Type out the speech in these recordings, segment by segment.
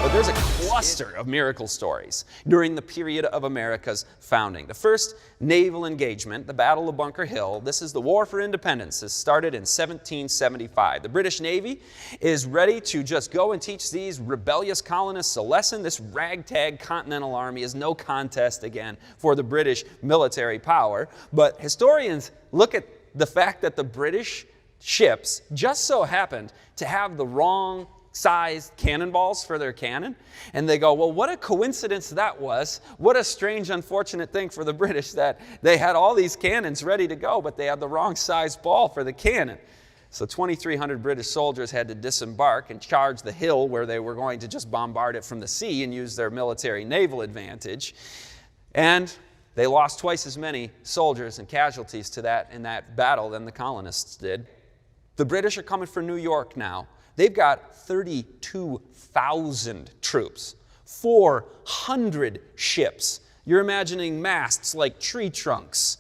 But there's a cluster of miracle stories during the period of America's founding. The first naval engagement, the Battle of Bunkerhill, this is the War for Independence. This started in 1775. The British Navy is ready to just go and teach these rebellious colonists a lesson. This ragtag Continental Army is no contest again for the British military power. But historians look at the fact that the British ships just so happened to have the wrong sized cannonballs for their cannon, and they go, well, what a coincidence that was. What a strange, unfortunate thing for the British that they had all these cannons ready to go, but they had the wrong size ball for the cannon. So 2,300 British soldiers had to disembark and charge the hill where they were going to just bombard it from the sea and use their military naval advantage. And they lost twice as many soldiers and casualties to that in that battle than the colonists did. The British are coming for New York now. They've got 32,000 troops, 400 ships. You're imagining masts like tree trunks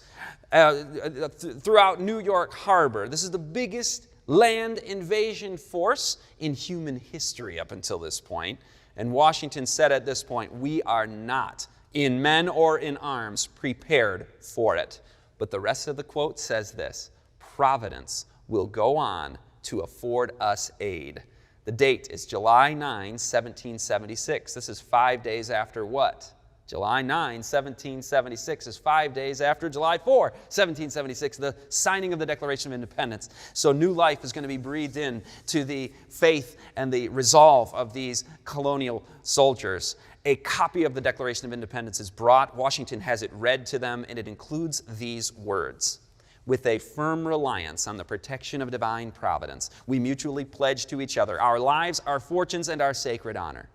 throughout New York Harbor. This is the biggest land invasion force in human history up until this point. And Washington said at this point, we are not, in men or in arms, prepared for it. But the rest of the quote says this: Providence will go on to afford us aid. The date is July 9, 1776. This is 5 days after what? July 9, 1776 is 5 days after July 4, 1776, the signing of the Declaration of Independence. So new life is going to be breathed in to the faith and the resolve of these colonial soldiers. A copy of the Declaration of Independence is brought. Washington has it read to them, and it includes these words: with a firm reliance on the protection of divine providence, we mutually pledge to each other our lives, our fortunes, and our sacred honor.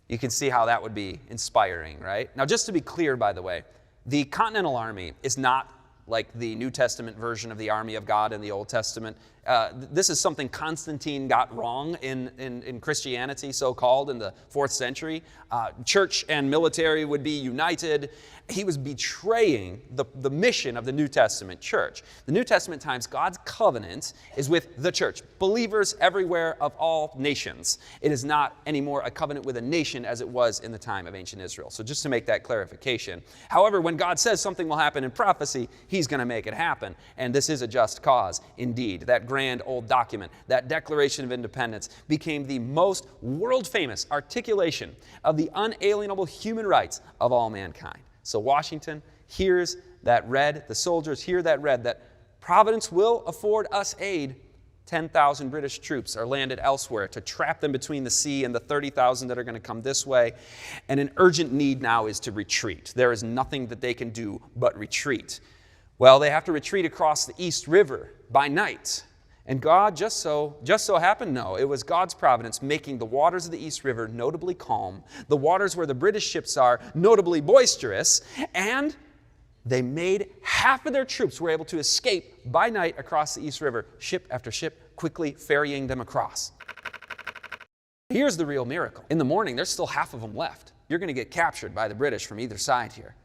You can see how that would be inspiring, right? Now, just to be clear, by the way, the Continental Army is not like the New Testament version of the army of God in the Old Testament. This is something Constantine got wrong in Christianity, so-called, in the 4th century. Church and military would be united. He was betraying the mission of the New Testament church. The New Testament times, God's covenant is with the church, believers everywhere of all nations. It is not anymore a covenant with a nation as it was in the time of ancient Israel. So just to make that clarification. However, when God says something will happen in prophecy, He's going to make it happen. And this is a just cause indeed. That grand old document, that Declaration of Independence, became the most world-famous articulation of the unalienable human rights of all mankind. So Washington hears that read, the soldiers hear that read, that Providence will afford us aid. 10,000 British troops are landed elsewhere to trap them between the sea and the 30,000 that are going to come this way. And an urgent need now is to retreat. There is nothing that they can do but retreat. Well, they have to retreat across the East River by night. And God just so happened, no, it was God's providence making the waters of the East River notably calm, the waters where the British ships are notably boisterous, and they made half of their troops were able to escape by night across the East River, ship after ship, quickly ferrying them across. Here's the real miracle. In the morning, there's still half of them left. You're going to get captured by the British from either side here.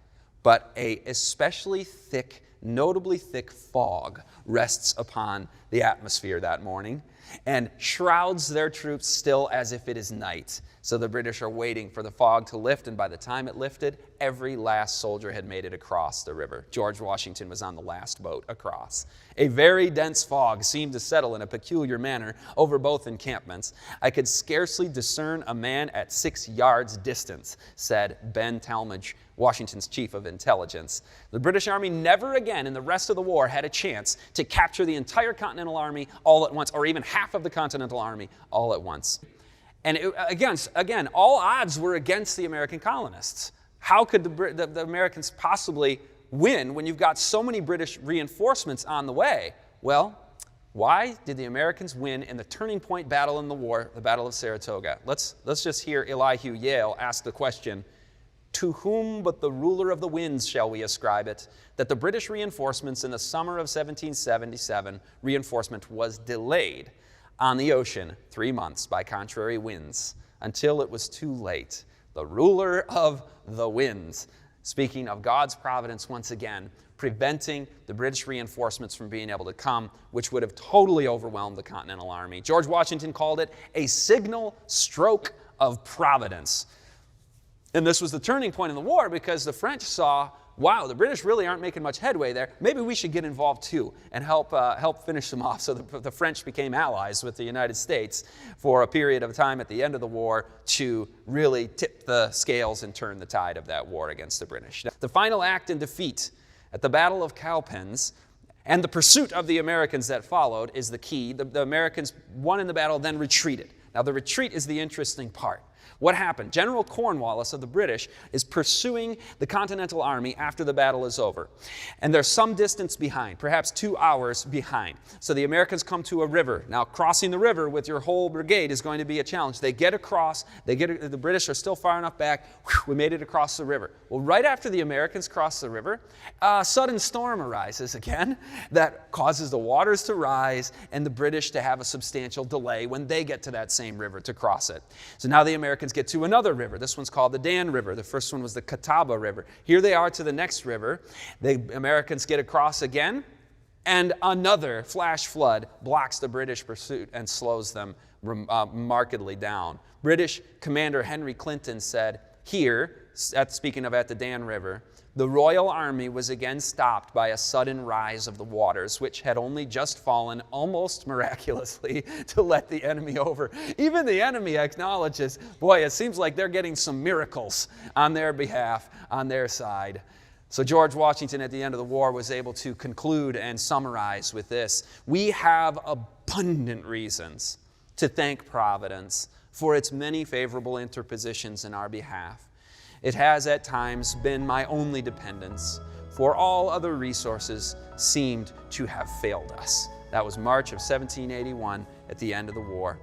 But a especially thick, notably thick fog rests upon the atmosphere that morning and shrouds their troops still as if it is night. So the British are waiting for the fog to lift, and by the time it lifted, every last soldier had made it across the river. George Washington was on the last boat across. A very dense fog seemed to settle in a peculiar manner over both encampments. I could scarcely discern a man at 6 yards distance, said Ben Talmadge, Washington's chief of intelligence. The British Army never again in the rest of the war had a chance to capture the entire Continental Army all at once, or even half of the Continental Army all at once. And again, all odds were against the American colonists. How could the Americans possibly win when you've got so many British reinforcements on the way? Well, why did the Americans win in the turning point battle in the war, the Battle of Saratoga? Let's just hear Elihu Yale ask the question, to whom but the ruler of the winds shall we ascribe it, that the British reinforcements in the summer of 1777, reinforcement was delayed on the ocean 3 months by contrary winds, until it was too late. The ruler of the winds. Speaking of God's providence once again, preventing the British reinforcements from being able to come, which would have totally overwhelmed the Continental Army. George Washington called it a signal stroke of Providence. And this was the turning point in the war because the French saw, wow, the British really aren't making much headway there. Maybe we should get involved too and help finish them off. So the French became allies with the United States for a period of time at the end of the war to really tip the scales and turn the tide of that war against the British. The final act in defeat at the Battle of Cowpens and the pursuit of the Americans that followed is the key. The Americans won in the battle, then retreated. Now the retreat is the interesting part. What happened? General Cornwallis of the British is pursuing the Continental Army after the battle is over. And they're some distance behind, perhaps 2 hours behind. So the Americans come to a river. Now crossing the river with your whole brigade is going to be a challenge. They get across, the British are still far enough back, we made it across the river. Well, right after the Americans cross the river, a sudden storm arises again that causes the waters to rise and the British to have a substantial delay when they get to that same river to cross it. So now the Americans get to another river. This one's called the Dan River. The first one was the Catawba River. Here they are to the next river. The Americans get across again, and another flash flood blocks the British pursuit and slows them markedly down. British Commander Henry Clinton said, here, speaking of at the Dan River, the Royal Army was again stopped by a sudden rise of the waters, which had only just fallen almost miraculously to let the enemy over. Even the enemy acknowledges, boy, it seems like they're getting some miracles on their behalf, on their side. So George Washington at the end of the war was able to conclude and summarize with this: we have abundant reasons to thank Providence for its many favorable interpositions in our behalf. It has at times been my only dependence, for all other resources seemed to have failed us. That was March of 1781 at the end of the war.